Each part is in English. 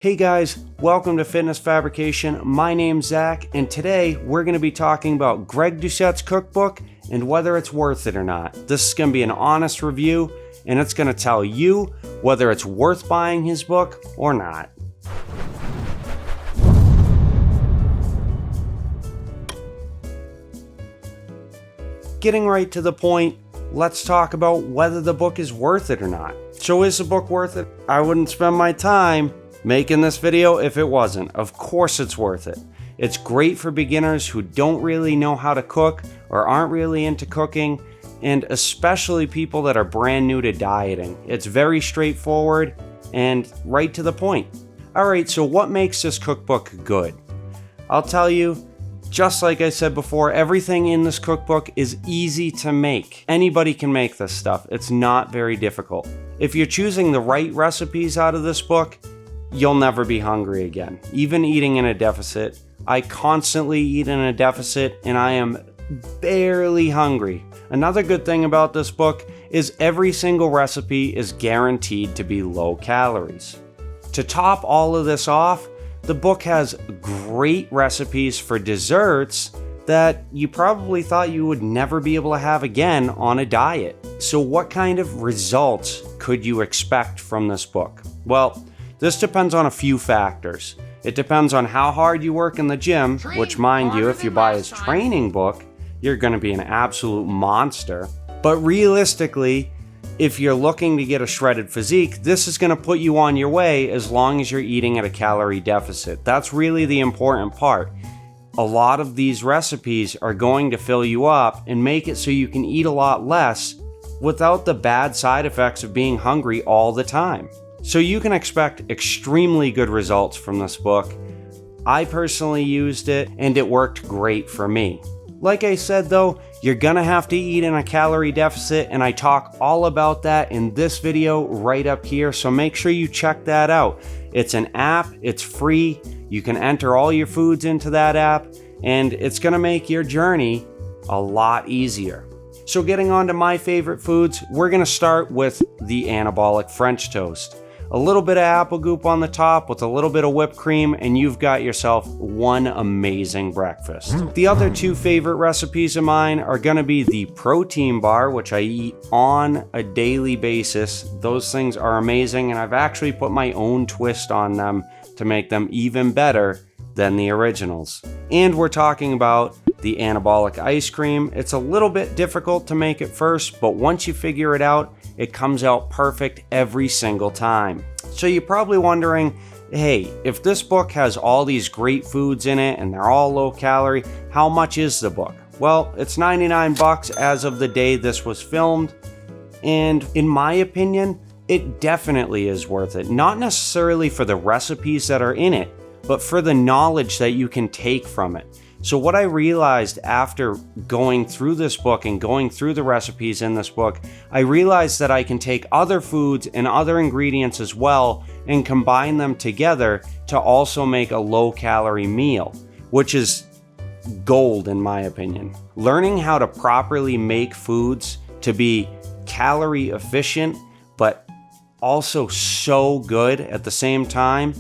Hey guys, welcome to Fitness Fabrication. My name's Zach, and today we're going to be talking about Greg Doucette's cookbook and whether it's worth it or not. This is going to be an honest review, and it's going to tell you whether it's worth buying his book or not. Getting right to the point, let's talk about whether the book is worth it or not. So is the book worth it? I wouldn't spend my time making this video if it wasn't. Of course it's worth it. It's great for beginners who don't really know how to cook or aren't really into cooking, and especially people that are brand new to dieting. It's very straightforward and right to the point. Alright, so what makes this cookbook good? I'll tell you, just like I said before, everything in this cookbook is easy to make. Anybody can make this stuff. It's not very difficult. If you're choosing the right recipes out of this book, you'll never be hungry again. Even eating in a deficit, I constantly eat in a deficit and I am barely hungry. Another good thing about this book is every single recipe is guaranteed to be low calories. To top all of this off, the book has great recipes for desserts that you probably thought you would never be able to have again on a diet. So what kind of results could you expect from this book? Well, this depends on a few factors. It depends on how hard you work in the gym, which mind you, if you buy his training book, you're going to be an absolute monster. But realistically, if you're looking to get a shredded physique, this is going to put you on your way as long as you're eating at a calorie deficit. That's really the important part. A lot of these recipes are going to fill you up and make it so you can eat a lot less without the bad side effects of being hungry all the time. So you can expect extremely good results from this book. I personally used it and it worked great for me. Like I said though, you're gonna have to eat in a calorie deficit, and I talk all about that in this video right up here, so make sure you check that out. It's an app, it's free, you can enter all your foods into that app, and it's gonna make your journey a lot easier. So getting on to my favorite foods, we're gonna start with the anabolic French toast. A little bit of apple goop on the top with a little bit of whipped cream, and you've got yourself one amazing breakfast. The other two favorite recipes of mine are gonna be the protein bar, which I eat on a daily basis. Those things are amazing, and I've actually put my own twist on them to make them even better than the originals. And we're talking about the anabolic ice cream. It's a little bit difficult to make at first, but once you figure it out, it comes out perfect every single time. So you're probably wondering, hey, if this book has all these great foods in it and they're all low calorie, how much is the book? Well, it's 99 bucks as of the day this was filmed, and in my opinion, it definitely is worth it. Not necessarily for the recipes that are in it, but for the knowledge that you can take from it. So what I realized after going through this book and going through the recipes in this book, I realized that I can take other foods and other ingredients as well and combine them together to also make a low-calorie meal, which is gold in my opinion. Learning how to properly make foods to be calorie efficient, but also so good at the same time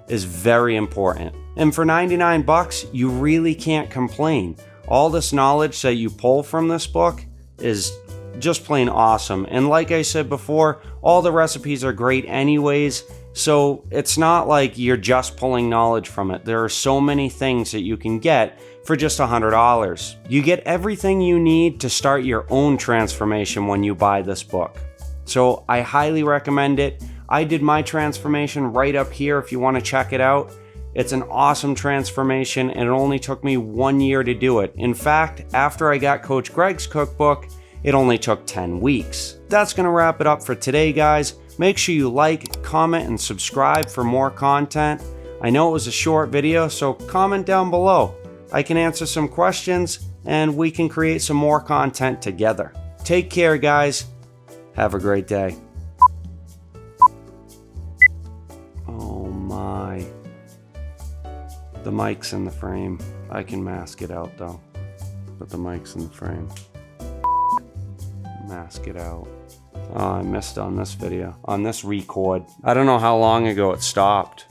is very important. And for 99 bucks, you really can't complain. All this knowledge that you pull from this book is just plain awesome. And like I said before, all the recipes are great anyways, so it's not like you're just pulling knowledge from it. There are so many things that you can get for just $100. You get everything you need to start your own transformation when you buy this book. So I highly recommend it. I did my transformation right up here if you want to check it out. It's an awesome transformation, and it only took me 1 year to do it. In fact, after I got Coach Greg's cookbook, it only took 10 weeks. That's gonna wrap it up for today, guys. Make sure you like, comment, and subscribe for more content. I know it was a short video, so comment down below. I can answer some questions, and we can create some more content together. Take care, guys. Have a great day. Oh my. The mic's in the frame. I can mask it out though, but the mic's in the frame. Mask it out. Oh, I missed on this video, on this record. I don't know how long ago it stopped.